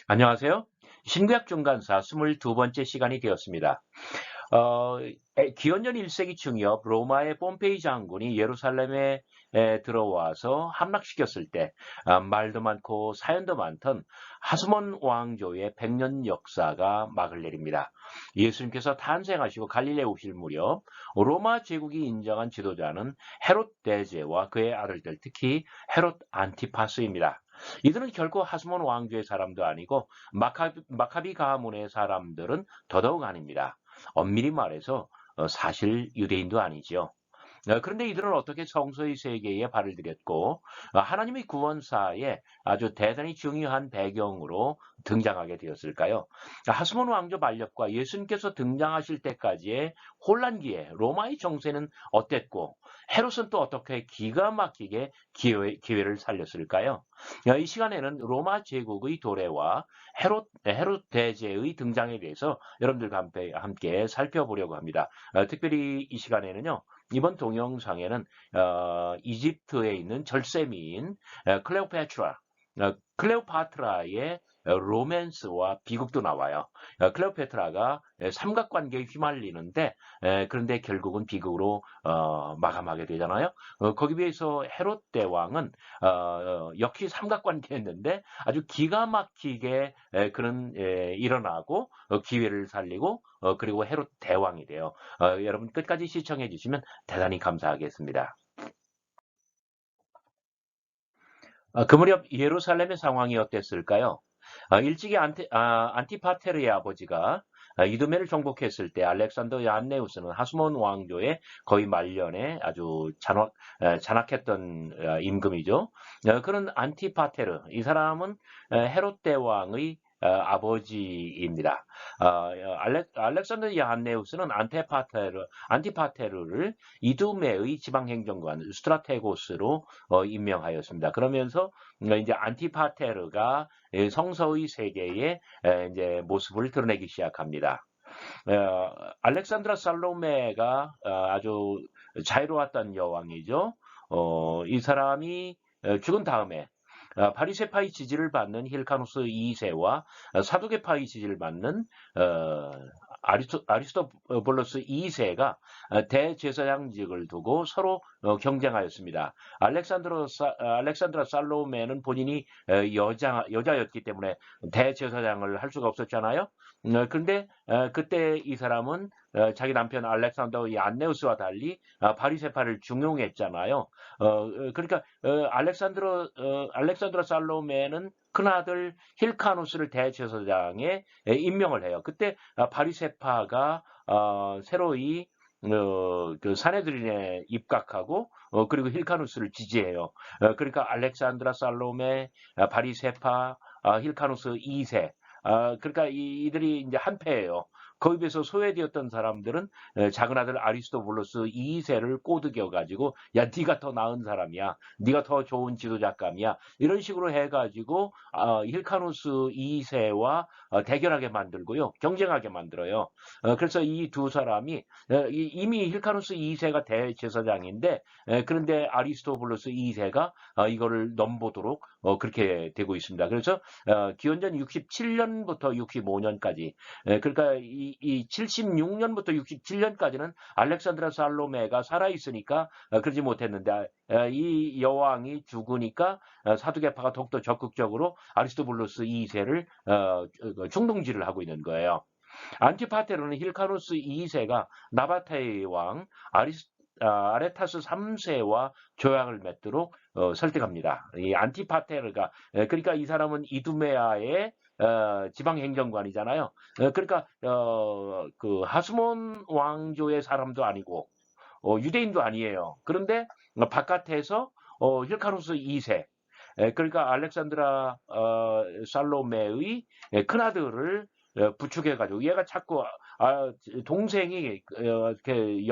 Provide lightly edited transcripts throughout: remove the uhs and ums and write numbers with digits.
안녕하세요. 신구약 중간사 22번째 시간이 되었습니다. 어, 기원전 1세기 중엽 로마의 폼페이 장군이 예루살렘에 들어와서 함락시켰을 때 말도 많고 사연도 많던 하스몬 왕조의 100년 역사가 막을 내립니다. 예수님께서 탄생하시고 갈릴리에 오실 무렵 로마 제국이 인정한 지도자는 헤롯 대제와 그의 아들들, 특히 헤롯 안티파스입니다. 이들은 결코 하스몬 왕조의 사람도 아니고 마카비 가문의 사람들은 더더욱 아닙니다. 엄밀히 말해서 사실 유대인도 아니죠. 그런데 이들은 어떻게 성서의 세계에 발을 들였고 하나님의 구원사에 아주 대단히 중요한 배경으로 등장하게 되었을까요? 하스몬 왕조 반렵과 예수님께서 등장하실 때까지의 혼란기에 로마의 정세는 어땠고 헤롯은 또 어떻게 기가 막히게 기회를 살렸을까요? 이 시간에는 로마 제국의 도래와 헤롯 대제의 등장에 대해서 여러분들과 함께 살펴보려고 합니다. 특별히 이 시간에는요. 이번 동영상에는 이집트에 있는 절세미인 클레오파트라의 로맨스와 비극도 나와요. 클레오파트라가 삼각관계에 휘말리는데 그런데 결국은 비극으로 마감하게 되잖아요. 거기 비해서 헤롯 대왕은 역시 삼각관계였는데 아주 기가 막히게 그는 일어나고 기회를 살리고 그리고 헤롯 대왕이 돼요. 여러분 끝까지 시청해 주시면 대단히 감사하겠습니다. 그 무렵 예루살렘의 상황이 어땠을까요? 일찍이 안티파테르의 아버지가 이두메를 정복했을 때 알렉산더 얀네우스는 하스몬 왕조의 거의 말년에 아주 잔악했던 임금이죠. 그런 안티파테르, 이 사람은 헤롯 대왕의 아버지입니다. 알렉산더 얀네우스는 안티파테르를 이두메의 지방행정관 스트라테고스로 임명하였습니다. 그러면서 이제 안티파테르가 성서의 세계에 이제 모습을 드러내기 시작합니다. 알렉산드라 살로메가 아주 자유로웠던 여왕이죠. 이 사람이 죽은 다음에 바리새파의 지지를 받는 힐카누스 2세와 사두개파의 지지를 받는 어, 아리스토블러스 2세가 대제사장직을 두고 서로 경쟁하였습니다. 알렉산드라 살로메는 본인이 여자였기 때문에 대제사장을 할 수가 없었잖아요. 그런데 그때 이 사람은 자기 남편 알렉산더 얀네우스와 달리 바리새파를 중용했잖아요. 그러니까 알렉산드라 살로메는 큰아들 힐카누스를 대제사장에 임명을 해요. 그때 바리새파가 새로이 그 사내들인에 입각하고 그리고 힐카누스를 지지해요. 그러니까 알렉산드라 살로메, 바리새파, 힐카누스 2세. 그러니까 이들이 이제 한패예요. 거기에 비해서 소외되었던 사람들은 작은 아들 아리스토블루스 2세를 꼬드겨 가지고 야 네가 더 나은 사람이야. 네가 더 좋은 지도자감이야. 이런 식으로 해 가지고 힐카누스 2세와 대결하게 만들고요. 경쟁하게 만들어요. 그래서 이 두 사람이 이미 힐카누스 2세가 대제사장인데 그런데 아리스토블루스 2세가 이거를 넘보도록 그렇게 되고 있습니다. 그래서 기원전 67년부터 65년까지 그러니까 이 76년부터 67년까지는 알렉산드라 살로메가 살아있으니까 그러지 못했는데 이 여왕이 죽으니까 사두개파가 더욱더 적극적으로 아리스토블루스 2세를 충동질을 하고 있는 거예요. 안티파테르는 힐카누스 2세가 나바테의 왕 아레타스 3세와 조약을 맺도록 설득합니다. 이 안티파테르가 그러니까 이 사람은 이두메아의 지방행정관이잖아요. 그러니까 그 하스몬 왕조의 사람도 아니고 유대인도 아니에요. 그런데 바깥에서 힐카누스 2세 그러니까 알렉산드라 살로메의 큰아들을 부축해가지고 얘가 자꾸 동생이 이렇게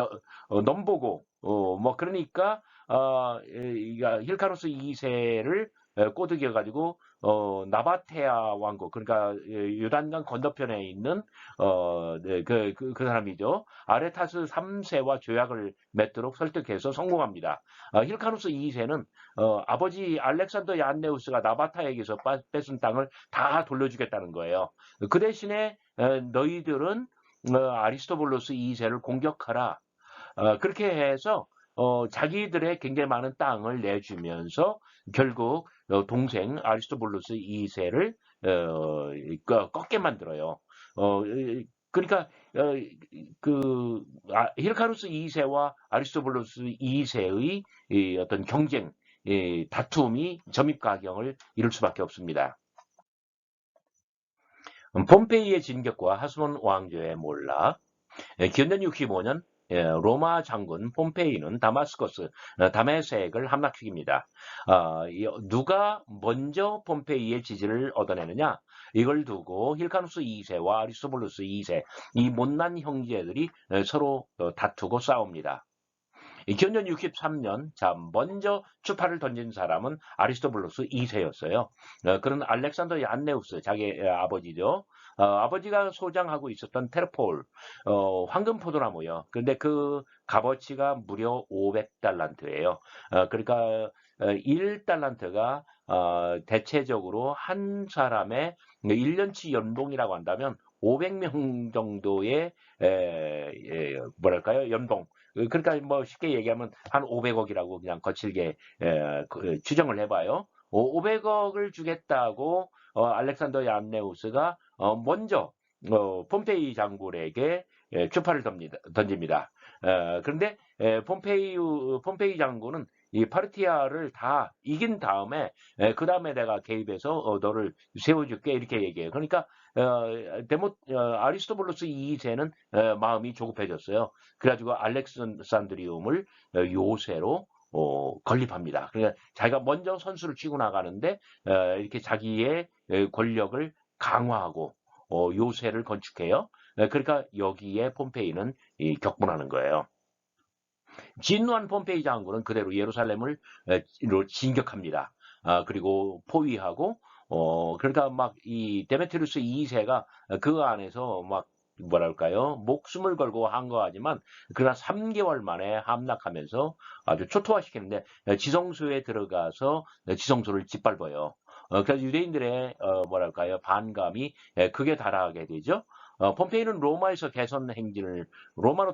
넘보고 뭐 그러니까 힐카누스 2세를 꼬드겨 가지고 나바테아 왕국, 그러니까 요단강 건너편에 있는 네, 그 사람이죠. 아레타스 3세와 조약을 맺도록 설득해서 성공합니다. 힐카누스 2세는 아버지 알렉산더 얀네우스가 나바타에게서 뺏은 땅을 다 돌려주겠다는 거예요. 그 대신에 너희들은 아리스토블로스 2세를 공격하라. 그렇게 해서 자기들의 굉장히 많은 땅을 내주면서 결국 동생 아리스토블루스 2세를 꺾게 만들어요. 그러니까 어, 힐카루스 2세와 아리스토블루스 2세의 어떤 경쟁, 다툼이 점입가경을 이룰 수밖에 없습니다. 폼페이의 진격과 하스몬 왕조의 몰락. 기원전 65년 로마 장군 폼페이는 다마스커스, 다메섹을 함락시킵니다. 누가 먼저 폼페이의 지지를 얻어내느냐? 이걸 두고 힐카누스 2세와 아리스토블루스 2세, 이 못난 형제들이 서로 다투고 싸웁니다. 기원전 63년, 자, 먼저 추파를 던진 사람은 아리스토블루스 2세였어요. 그런 알렉산더 얀네우스, 자기 아버지죠. 아버지가 소장하고 있었던 테르폴, 황금 포도나무요. 그런데 그 값어치가 무려 500달란트예요. 그러니까 1달란트가 대체적으로 한 사람의 1년치 연봉이라고 한다면 500명 정도의 뭐랄까요? 연봉. 그러니까 뭐 쉽게 얘기하면 한 500억이라고 그냥 거칠게 추정을 해봐요. 500억을 주겠다고 알렉산더 얀네우스가 먼저 폼페이 장군에게 추파를 던집니다. 그런데 폼페이 장군은 이 파르티아를 다 이긴 다음에 그 다음에 내가 개입해서 너를 세워줄게 이렇게 얘기해요. 그러니까 아리스토블루스 2세는 마음이 조급해졌어요. 그래가지고 알렉산드리움을 요새로 건립합니다. 그러니까 자기가 먼저 선수를 치고 나가는데 이렇게 자기의 권력을 강화하고 요새를 건축해요. 그러니까 여기에 폼페이는 격분하는 거예요. 진노한 폼페이 장군은 그대로 예루살렘을 진격합니다. 그리고 포위하고 그러니까 막 이 데메트리우스 2세가 그 안에서 막 뭐랄까요 목숨을 걸고 한 거하지만 그러나 3개월 만에 함락하면서 아주 초토화시키는데 지성소에 들어가서 지성소를 짓밟아요. 그래서 유대인들의 뭐랄까요 반감이 크게 달하게 되죠. 폼페이는 로마로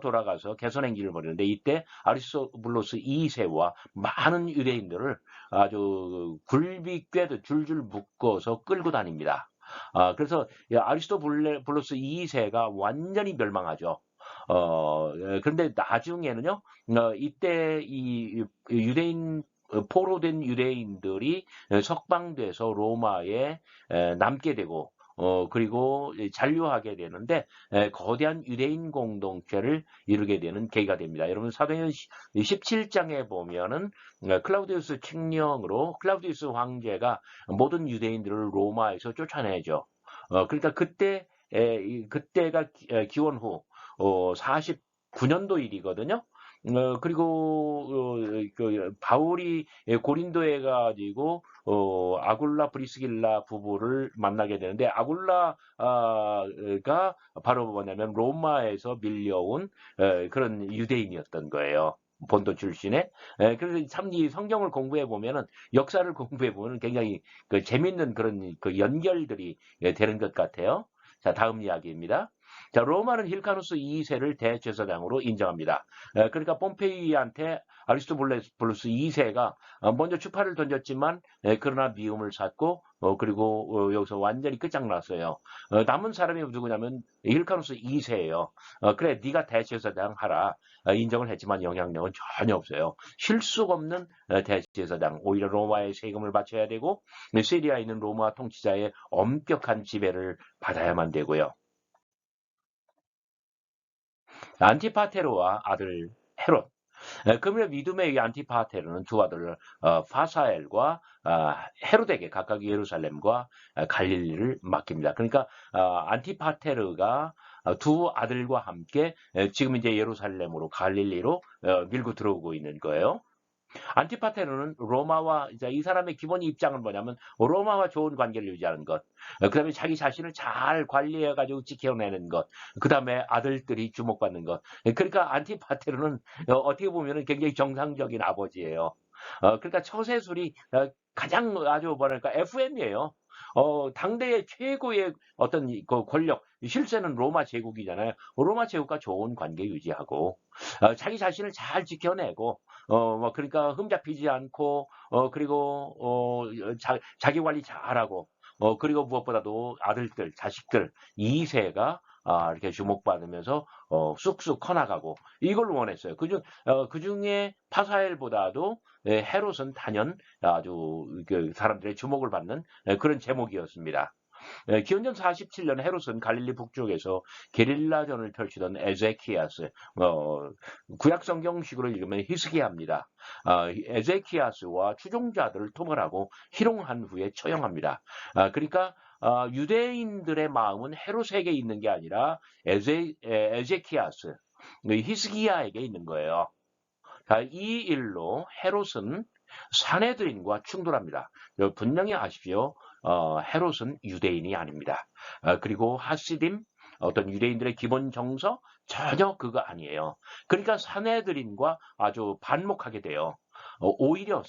돌아가서 개선 행진을 벌이는데 이때 아리스토블로스 2세와 많은 유대인들을 아주 굴비꿰듯 줄줄 묶어서 끌고 다닙니다. 그래서 아리스토블로스 2세가 완전히 멸망하죠. 그런데 나중에는요, 이때 이 유대인 포로된 유대인들이 석방돼서 로마에 남게 되고 그리고 잔류하게 되는데 거대한 유대인 공동체를 이루게 되는 계기가 됩니다. 여러분 사도행전 17장에 보면은 클라우디우스 칙령으로 클라우디우스 황제가 모든 유대인들을 로마에서 쫓아내죠. 그러니까 그때가 기원 후 49년도 일이거든요. 그리고 바울이 고린도에 가지고 아굴라 브리스길라 부부를 만나게 되는데 아굴라가 바로 뭐냐면 로마에서 밀려온 그런 유대인이었던 거예요. 본도 출신의. 그래서 참 이 성경을 공부해 보면은 역사를 공부해 보면 굉장히 재밌는 그런 연결들이 되는 것 같아요. 자, 다음 이야기입니다. 자, 로마는 힐카누스 2세를 대제사장으로 인정합니다. 그러니까 폼페이한테 아리스토블루스 2세가 먼저 추파를 던졌지만 그러나 미움을 샀고 그리고 여기서 완전히 끝장났어요. 남은 사람이 누구냐면 힐카누스 2세예요. 그래 네가 대제사장 하라. 인정을 했지만 영향력은 전혀 없어요. 실속 없는 대제사장. 오히려 로마의 세금을 바쳐야 되고 시리아에 있는 로마 통치자의 엄격한 지배를 받아야만 되고요. 안티파테르와 아들 헤롯. 그러면 믿음의 안티파테르는 두 아들 파사엘과 헤롯에게 각각 예루살렘과 갈릴리를 맡깁니다. 그러니까 안티파테르가 두 아들과 함께 지금 이제 예루살렘으로 갈릴리로 밀고 들어오고 있는 거예요. 안티파테르는 로마와 이제 이 사람의 기본 입장은 뭐냐면 로마와 좋은 관계를 유지하는 것. 그다음에 자기 자신을 잘 관리해 가지고 지켜내는 것. 그다음에 아들들이 주목받는 것. 그러니까 안티파테르는 어떻게 보면은 굉장히 정상적인 아버지예요. 그러니까 처세술이 가장 아주 뭐랄까 FM이에요. 당대의 최고의 어떤 그 권력, 실세는 로마 제국이잖아요. 로마 제국과 좋은 관계 유지하고, 자기 자신을 잘 지켜내고, 뭐, 그러니까 흠잡히지 않고, 그리고, 자기 관리 잘하고, 그리고 무엇보다도 아들들, 자식들, 2세가 이렇게 주목받으면서, 쑥쑥 커나가고, 이걸 원했어요. 그중에 파사엘보다도 헤롯은 단연 아주 그 사람들의 주목을 받는 그런 제목이었습니다. 기원전 47년 헤롯은 갈릴리 북쪽에서 게릴라전을 펼치던 에제키아스, 구약 성경식으로 읽으면 히스기야입니다. 에제키아스와 추종자들을 토벌하고 희롱한 후에 처형합니다. 그러니까 유대인들의 마음은 헤롯에게 있는 게 아니라 에제키아스, 히스기야에게 있는 거예요. 이 일로 헤롯은 사내들인과 충돌합니다. 분명히 아십시오. 헤롯은 유대인이 아닙니다. 그리고 하시딤, 어떤 유대인들의 기본 정서 전혀 그거 아니에요. 그러니까 사내들인과 아주 반목하게 돼요. 오히려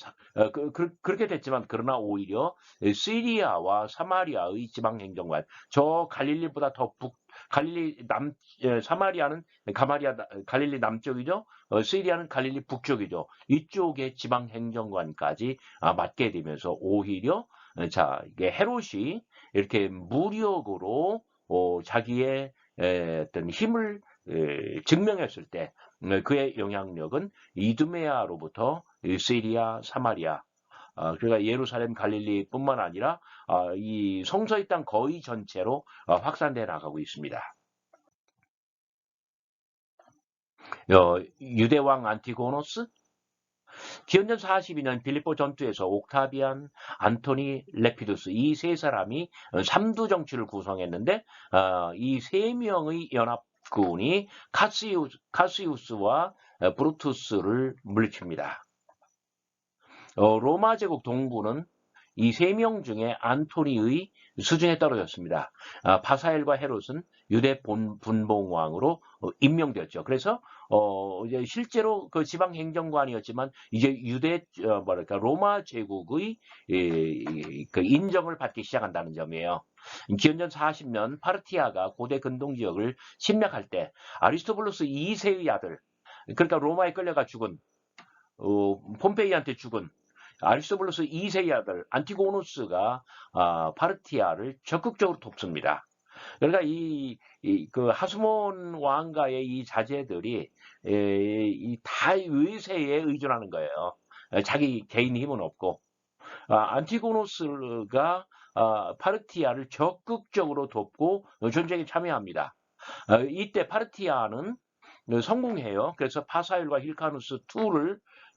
그렇게 됐지만 그러나 오히려 시리아와 사마리아의 지방 행정관, 저 갈릴리보다 더 갈릴리 사마리아는 갈릴리 남쪽이죠. 시리아는 갈릴리 북쪽이죠. 이쪽의 지방 행정관까지 맡게 되면서 오히려 자, 이게 헤롯이 이렇게 무력으로 자기의 어떤 힘을 증명했을 때 그의 영향력은 이두메아로부터 시리아, 사마리아, 그러니까 예루살렘, 갈릴리뿐만 아니라 이 성서의 땅 거의 전체로 확산돼 나가고 있습니다. 유대왕 안티고노스, 기원전 42년 빌립보 전투에서 옥타비안, 안토니, 레피두스 이 세 사람이 삼두 정치를 구성했는데 이 세 명의 연합군이 카시우스와 브루투스를 물리칩니다. 로마 제국 동부는 이 세 명 중에 안토니의 수준에 떨어졌습니다. 파사엘과 헤롯은 유대 분봉왕으로 임명되었죠. 그래서 이제 실제로 그 지방 행정관이었지만 이제 유대 뭐랄까 로마 제국의 그 인정을 받기 시작한다는 점이에요. 기원전 40년 파르티아가 고대 근동 지역을 침략할 때 아리스토블루스 2세의 아들, 그러니까 로마에 끌려가 죽은 폼페이한테 죽은 아리스토블루스 2세의 아들 안티고누스가 파르티아를 적극적으로 돕습니다. 그러니까 그 하스몬 왕가의 이 자제들이 다 의세에 의존하는 거예요. 자기 개인 힘은 없고 안티고누스가 파르티아를 적극적으로 돕고 전쟁에 참여합니다. 이때 파르티아는 성공해요. 그래서 파사일과 힐카누스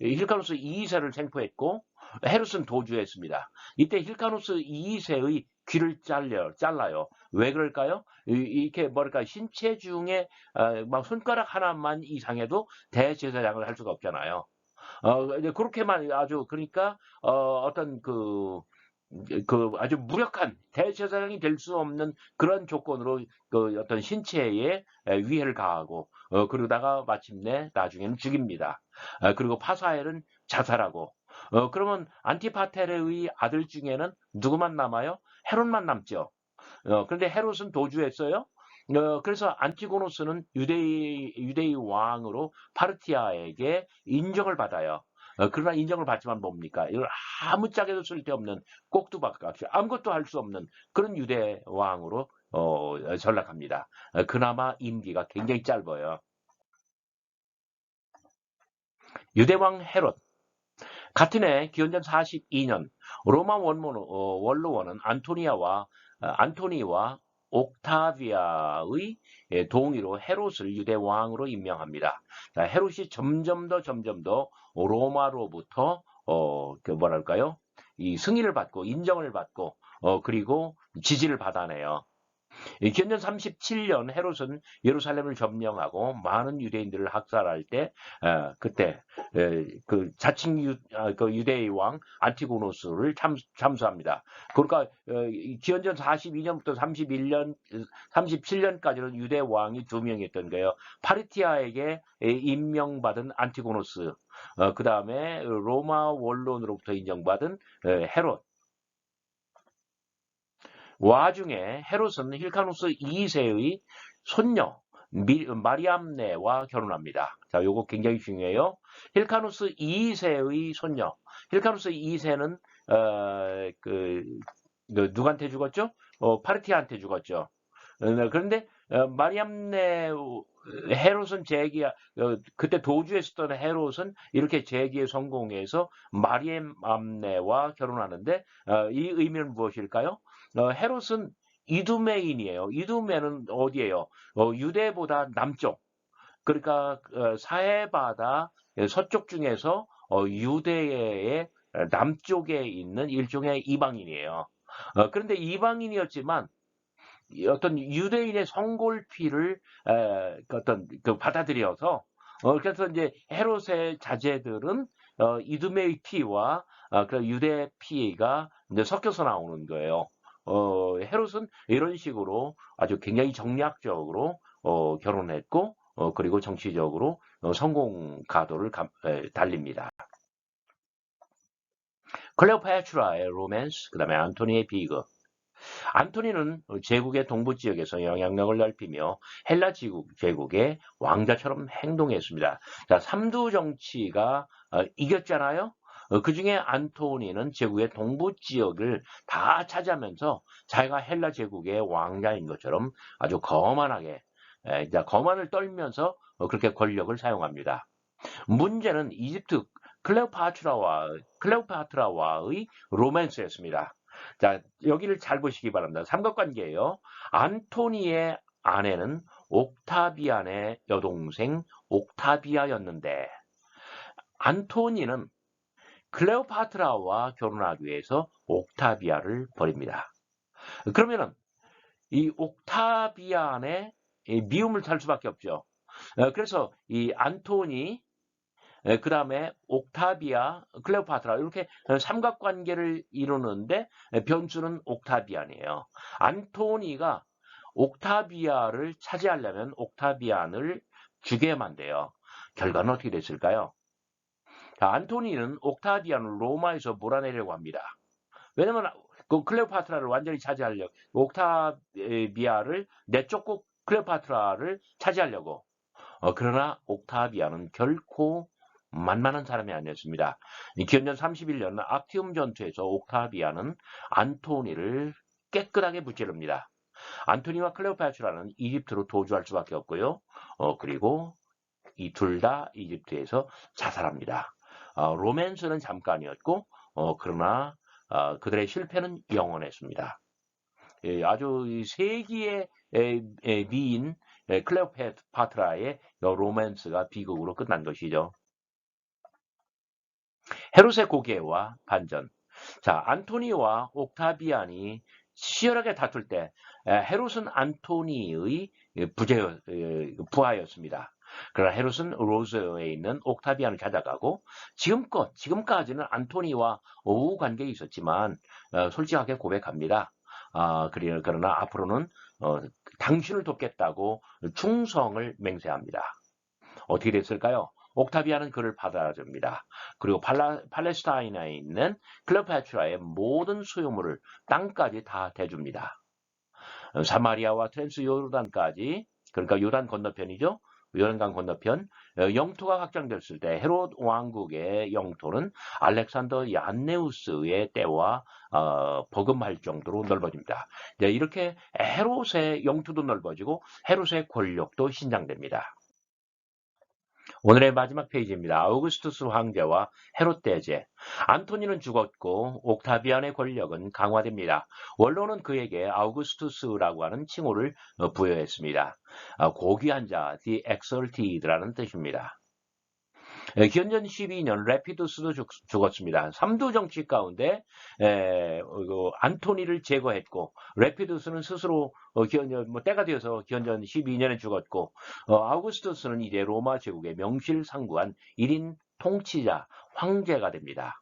2세를 생포했고 헤롯은 도주했습니다. 이때 힐카누스 2세의 귀를 잘라요. 왜 그럴까요? 이렇게 뭐랄까 신체 중에 막 손가락 하나만 이상해도 대제사장을 할 수가 없잖아요. 그렇게만 아주 그러니까 어떤 그 아주 무력한 대제사장이 될 수 없는 그런 조건으로 그 어떤 신체에 위해를 가하고 그러다가 마침내 나중에는 죽입니다. 그리고 파사엘은 자살하고 그러면 안티파테르의 아들 중에는 누구만 남아요? 헤롯만 남죠. 그런데 헤롯은 도주했어요. 그래서 안티고노스는 유대의 왕으로 파르티아에게 인정을 받아요. 그러나 인정을 받지만 뭡니까? 이걸 아무짝에도 쓸데없는 꼭두박같이 아무것도 할 수 없는 그런 유대 왕으로 전락합니다. 그나마 임기가 굉장히 짧아요. 유대왕 헤롯. 같은 해 기원전 42년 로마 원로원은 안토니와 옥타비아의 동의로 헤롯을 유대 왕으로 임명합니다. 헤롯이 점점 더 로마로부터 그 뭐랄까요? 이 승인을 받고 인정을 받고 그리고 지지를 받아내요. 기원전 37년 헤롯은 예루살렘을 점령하고 많은 유대인들을 학살할 때 그때 그 자칭 그 유대의 왕 안티고노스를 참수합니다. 그러니까 기원전 42년부터 37년까지는 유대 왕이 2명이었던 거예요. 파르티아에게 임명받은 안티고노스, 그 다음에 로마 원론으로부터 인정받은 헤롯. 와중에 헤롯은 힐카누스 2세의 손녀 마리암네와 결혼합니다. 자, 요거 굉장히 중요해요. 힐카누스 2세의 손녀. 힐카누스 2세는 누구한테 죽었죠? 파르티아한테 죽었죠. 그런데 마리암네 헤롯은 그때 도주했었던 헤롯은 이렇게 재기에 성공해서 마리암네와 결혼하는데 이 의미는 무엇일까요? 헤롯은 이두메인이에요. 이두메는 어디예요? 유대보다 남쪽. 그러니까 사해바다 서쪽 중에서 유대의 남쪽에 있는 일종의 이방인이에요. 그런데 이방인이었지만 어떤 유대인의 성골피를 받아들여서 그래서 이제 헤롯의 자제들은 이두메의 피와 그 유대 피가 이제 섞여서 나오는 거예요. 헤롯은 이런 식으로 아주 굉장히 정략적으로 결혼했고 그리고 정치적으로 성공 가도를 달립니다. 클레오파트라의 로맨스, 그 다음에 안토니의 비극. 안토니는 제국의 동부 지역에서 영향력을 넓히며 헬라 제국의 왕자처럼 행동했습니다. 자, 삼두 정치가 이겼잖아요. 그 중에 안토니는 제국의 동부 지역을 다 차지하면서 자기가 헬라 제국의 왕자인 것처럼 아주 거만하게, 거만을 떨면서 그렇게 권력을 사용합니다. 문제는 이집트 클레오파트라와의 로맨스였습니다. 자, 여기를 잘 보시기 바랍니다. 삼각관계예요. 안토니의 아내는 옥타비안의 여동생 옥타비아였는데 안토니는 클레오파트라와 결혼하기 위해서 옥타비아를 버립니다. 그러면은 이 옥타비안의 미움을 살 수밖에 없죠. 그래서 이 안토니 그 다음에 옥타비아, 클레오파트라 이렇게 삼각관계를 이루는데 변수는 옥타비안이에요. 안토니가 옥타비아를 차지하려면 옥타비안을 죽여야만 돼요. 결과는 어떻게 됐을까요? 자, 안토니는 옥타비안을 로마에서 몰아내려고 합니다. 왜냐면 그 클레오파트라를 완전히 차지하려고 옥타비아를 내쫓고 클레오파트라를 차지하려고 그러나 옥타비아는 결코 만만한 사람이 아니었습니다. 기원전 31년 악티움 전투에서 옥타비아는 안토니를 깨끗하게 무찌릅니다. 안토니와 클레오파트라는 이집트로 도주할 수밖에 없고요. 그리고 이 둘 다 이집트에서 자살합니다. 로맨스는 잠깐이었고 그러나 그들의 실패는 영원했습니다. 아주 세기의 미인 클레오파트라의 로맨스가 비극으로 끝난 것이죠. 헤롯의 고개와 반전. 자, 안토니와 옥타비안이 치열하게 다툴 때 헤롯은 안토니의 부하였습니다. 그러나 헤롯은 로스에 있는 옥타비안을 찾아가고 지금까지는 안토니와 오후 관계에 있었지만 솔직하게 고백합니다. 그러나 앞으로는 당신을 돕겠다고 충성을 맹세합니다. 어떻게 됐을까요? 옥타비아는 그를 받아줍니다. 그리고 팔레스타인에 있는 클레오파트라의 모든 소유물을 땅까지 다 대줍니다. 사마리아와 트랜스 요르단까지, 그러니까 요단 건너편이죠. 요단강 건너편 영토가 확장됐을 때 헤롯 왕국의 영토는 알렉산더 얀네우스의 때와 버금할 정도로 넓어집니다. 이렇게 헤롯의 영토도 넓어지고 헤롯의 권력도 신장됩니다. 오늘의 마지막 페이지입니다. 아우구스투스 황제와 헤롯 대제. 안토니는 죽었고 옥타비안의 권력은 강화됩니다. 원로는 그에게 아우구스투스라고 하는 칭호를 부여했습니다. 고귀한 자, the exalted라는 뜻입니다. 기원전 12년 레피두스도 죽었습니다. 삼두 정치 가운데 안토니를 제거했고 레피두스는 스스로 기원전 때가 되어서 기원전 12년에 죽었고 아우구스투스는 이제 로마 제국의 명실상부한 1인 통치자 황제가 됩니다.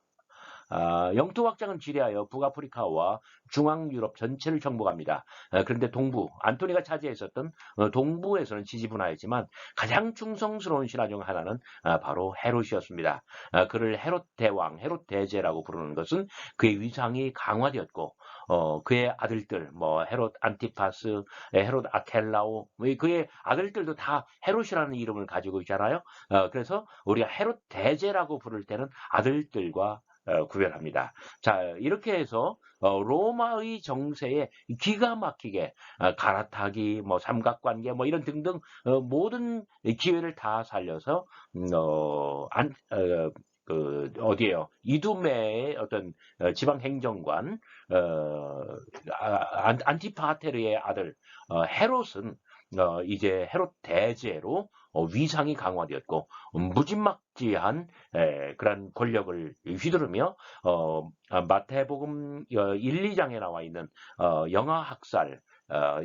영토 확장은 지리하여 북아프리카와 중앙유럽 전체를 정복합니다. 그런데 동부, 안토니가 차지했었던 동부에서는 지지분화했지만 가장 충성스러운 신하 중 하나는 바로 헤롯이었습니다. 그를 헤롯 대왕, 헤롯 대제라고 부르는 것은 그의 위상이 강화되었고 그의 아들들, 뭐 헤롯 안티파스, 헤롯 아켈라오, 그의 아들들도 다 헤롯이라는 이름을 가지고 있잖아요. 그래서 우리가 헤롯 대제라고 부를 때는 아들들과 구별합니다. 자, 이렇게 해서 로마의 정세에 기가 막히게 갈아타기, 뭐 삼각관계, 뭐 이런 등등 모든 기회를 다 살려서 어디에요? 이두메의 어떤 지방 행정관 안티파테르의 아들 헤롯은 이제 헤롯 대제로 위상이 강화되었고 무지막지한 그런 권력을 휘두르며 마태복음 1, 2장에 나와 있는 영아학살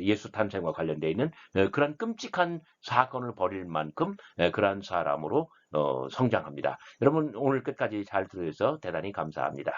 예수 탄생과 관련되어 있는 그런 끔찍한 사건을 벌일 만큼 그러한 사람으로 성장합니다. 여러분 오늘 끝까지 잘 들어주셔서 대단히 감사합니다.